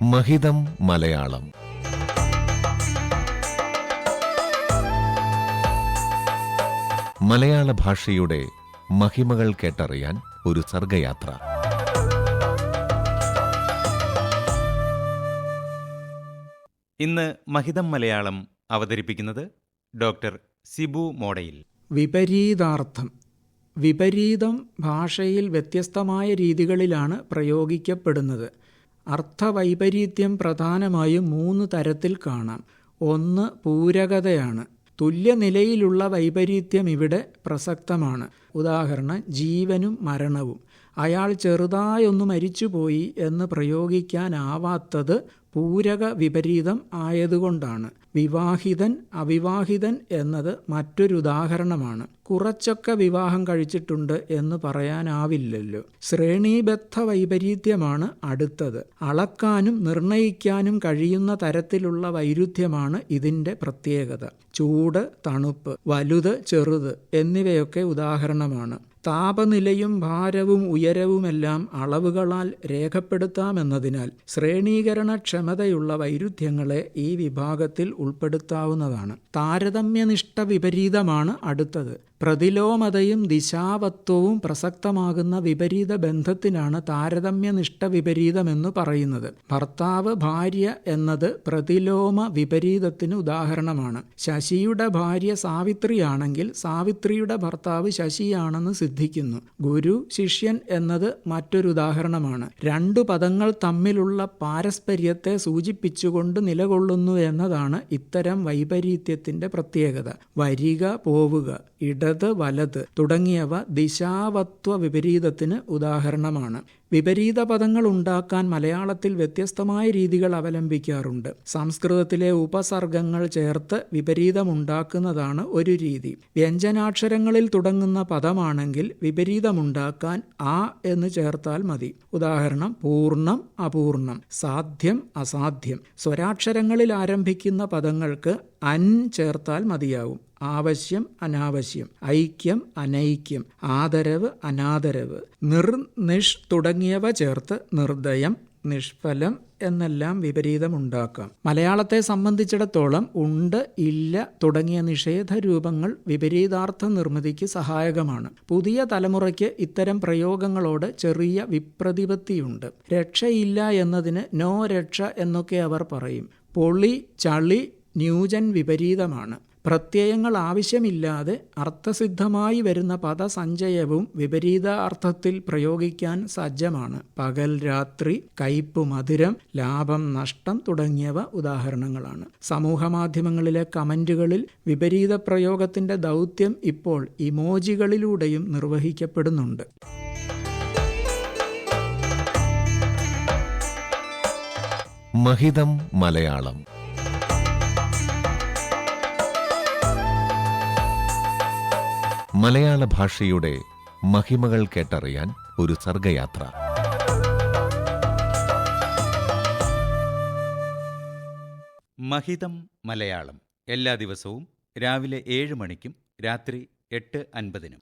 മഹിതം മലയാളം. മലയാള ഭാഷയുടെ മഹിമകൾ കേട്ടറിയാൻ ഒരു സർഗയാത്ര. ഇന്ന് മഹിതം മലയാളം അവതരിപ്പിക്കുന്നത് ഡോക്ടർ സിബു മോഡയിൽ. വിപരീതാർത്ഥം. വിപരീതം ഭാഷയിൽ വ്യത്യസ്തമായ രീതികളിലാണ് പ്രയോഗിക്കപ്പെടുന്നത്. അർത്ഥവൈപരീത്യം പ്രധാനമായും 3 തരത്തിൽ കാണാം. ഒന്ന് പൂരകതയാണ്. തുല്യനിലയിലുള്ള വൈപരീത്യം ഇവിടെ പ്രസക്തമാണ്. ഉദാഹരണം, ജീവനും മരണവും. അയാൾ ചെറുതായൊന്നു മരിച്ചുപോയി എന്ന് പ്രയോഗിക്കാനാവാത്തത് പൂരക വിപരീതം ആയതുകൊണ്ടാണ്. വിവാഹിതൻ അവിവാഹിതൻ എന്നത് മറ്റൊരുദാഹരണമാണ്. കുറച്ചൊക്കെ വിവാഹം കഴിച്ചിട്ടുണ്ട് എന്ന് പറയാനാവില്ലല്ലോ. ശ്രേണീബദ്ധ വൈപരീത്യമാണ് അടുത്തത്. അളക്കാനും നിർണയിക്കാനും കഴിയുന്ന തരത്തിലുള്ള വൈരുദ്ധ്യമാണ് ഇതിൻ്റെ പ്രത്യേകത. ചൂട് തണുപ്പ്, വലുത് ചെറുത് എന്നിവയൊക്കെ ഉദാഹരണമാണ്. താപനിലയും ഭാരവും ഉയരവുമെല്ലാം അളവുകളാൽ രേഖപ്പെടുത്താമെന്നതിനാൽ ശ്രേണീകരണക്ഷമതയുള്ള വൈരുദ്ധ്യങ്ങളെ ഈ വിഭാഗത്തിൽ ഉൾപ്പെടുത്താവുന്നതാണ്. താരതമ്യനിഷ്ഠ വിപരീതമാണ് അടുത്തത്. പ്രതിലോമതയും ദിശാവത്വവും പ്രസക്തമാകുന്ന വിപരീത ബന്ധത്തിനാണ് താരതമ്യനിഷ്ഠ വിപരീതമെന്ന് പറയുന്നത്. ഭർത്താവ് ഭാര്യ എന്നത് പ്രതിലോമ വിപരീതത്തിന് ഉദാഹരണമാണ്. ശശിയുടെ ഭാര്യ സാവിത്രിയാണെങ്കിൽ സാവിത്രിയുടെ ഭർത്താവ് ശശിയാണെന്ന് സിദ്ധിക്കുന്നു. ഗുരു ശിഷ്യൻ എന്നത് മറ്റൊരുദാഹരണമാണ്. 2 പദങ്ങൾ തമ്മിലുള്ള പാരസ്പര്യത്തെ സൂചിപ്പിച്ചുകൊണ്ട് നിലകൊള്ളുന്നു എന്നതാണ് ഇത്തരം വൈപരീത്യത്തിന്റെ പ്രത്യേകത. വരിക പോവുക, ഇടത് വലത് തുടങ്ങിയവ ദിശാവത്വ വിപരീതത്തിന് ഉദാഹരണമാണ്. വിപരീത പദങ്ങൾ ഉണ്ടാക്കാൻ മലയാളത്തിൽ വ്യത്യസ്തമായ രീതികൾ അവലംബിക്കാറുണ്ട്. സംസ്കൃതത്തിലെ ഉപസർഗങ്ങൾ ചേർത്ത് വിപരീതമുണ്ടാക്കുന്നതാണ് ഒരു രീതി. വ്യഞ്ജനാക്ഷരങ്ങളിൽ തുടങ്ങുന്ന പദമാണെങ്കിൽ വിപരീതമുണ്ടാക്കാൻ ആ എന്ന് ചേർത്താൽ മതി. ഉദാഹരണം, പൂർണ്ണം അപൂർണം, സാധ്യം അസാധ്യം. സ്വരാക്ഷരങ്ങളിൽ ആരംഭിക്കുന്ന പദങ്ങൾക്ക് അൻ ചേർത്താൽ മതിയാവും. ആവശ്യം അനാവശ്യം, ഐക്യം അനൈക്യം, ആദരവ് അനാദരവ്, നിഷ് തുടങ്ങിയവ ചേർത്ത് നിർദ്ദയം നിഷ്ഫലം എന്നെല്ലാം വിപരീതമുണ്ടാക്കാം. മലയാളത്തെ സംബന്ധിച്ചിടത്തോളം ഉണ്ട് ഇല്ല തുടങ്ങിയ നിഷേധ രൂപങ്ങൾ വിപരീതാർത്ഥ നിർമ്മിതിക്ക് സഹായകമാണ്. പുതിയ തലമുറയ്ക്ക് ഇത്തരം പ്രയോഗങ്ങളോട് ചെറിയ വിപ്രതിപത്തിയുണ്ട്. രക്ഷയില്ല എന്നതിന് നോ രക്ഷ എന്നൊക്കെ അവർ പറയും. പൊളി ചളി ന്യൂജൻ വിപരീതമാണ്. പ്രത്യയങ്ങൾ ആവശ്യമില്ലാതെ അർത്ഥസിദ്ധമായി വരുന്ന പദസഞ്ചയവും വിപരീത അർത്ഥത്തിൽ പ്രയോഗിക്കാൻ സജ്ജമാണ്. പകൽ രാത്രി, കയ്പ് മധുരം, ലാഭം നഷ്ടം തുടങ്ങിയവ ഉദാഹരണങ്ങളാണ്. സമൂഹമാധ്യമങ്ങളിലെ കമന്റുകളിൽ വിപരീത പ്രയോഗത്തിന്റെ ദൗത്യം ഇപ്പോൾ ഇമോജികളിലൂടെയും നിർവഹിക്കപ്പെടുന്നുണ്ട്. മഹിതം മലയാളം. മലയാള ഭാഷയുടെ മഹിമകൾ കേട്ടറിയാൻ ഒരു സർഗയാത്ര. മഹിതം മലയാളം എല്ലാ ദിവസവും രാവിലെ 7 മണിക്കും രാത്രി 8:50-നും.